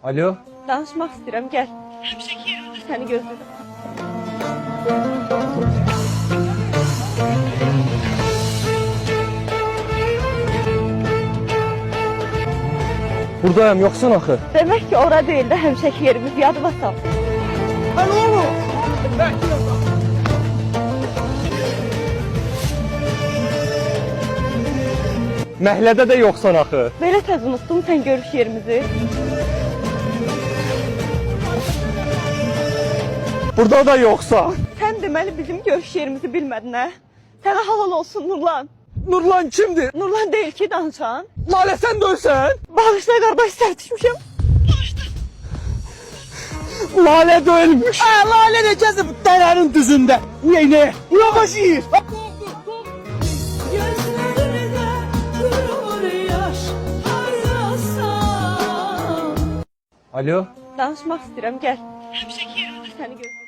Alo. Danışmaq istəyirəm, gəl. Həmişəki yerimdə səni gözlədim. Buradayım, yoksan axı. Demək ki, ora deyil də həmişəki yerimiz, yadıma sal. Alo oğlum. Məhlədə də yoksan axı. Belə tez unutdum sən görüş yerimizi. Burada da yoksan. Sən deməli bizim görüş yerimizi bilmədin, hə? Sənə halal olsun Nurlan. Nurlan kimdir? Nurlan deyil ki danışan. Lale sen dönsen. Bağışla qardaş, səhv düşmüşəm. Lale de ölmüş. Lale de gezip derenin düzünde. Ne? Yavaş iyi. Gözlerinde durur yaş arasam. Alo. Danışmaq istəyirəm, gəl. Həmişəki yerimdə səni gözlədim.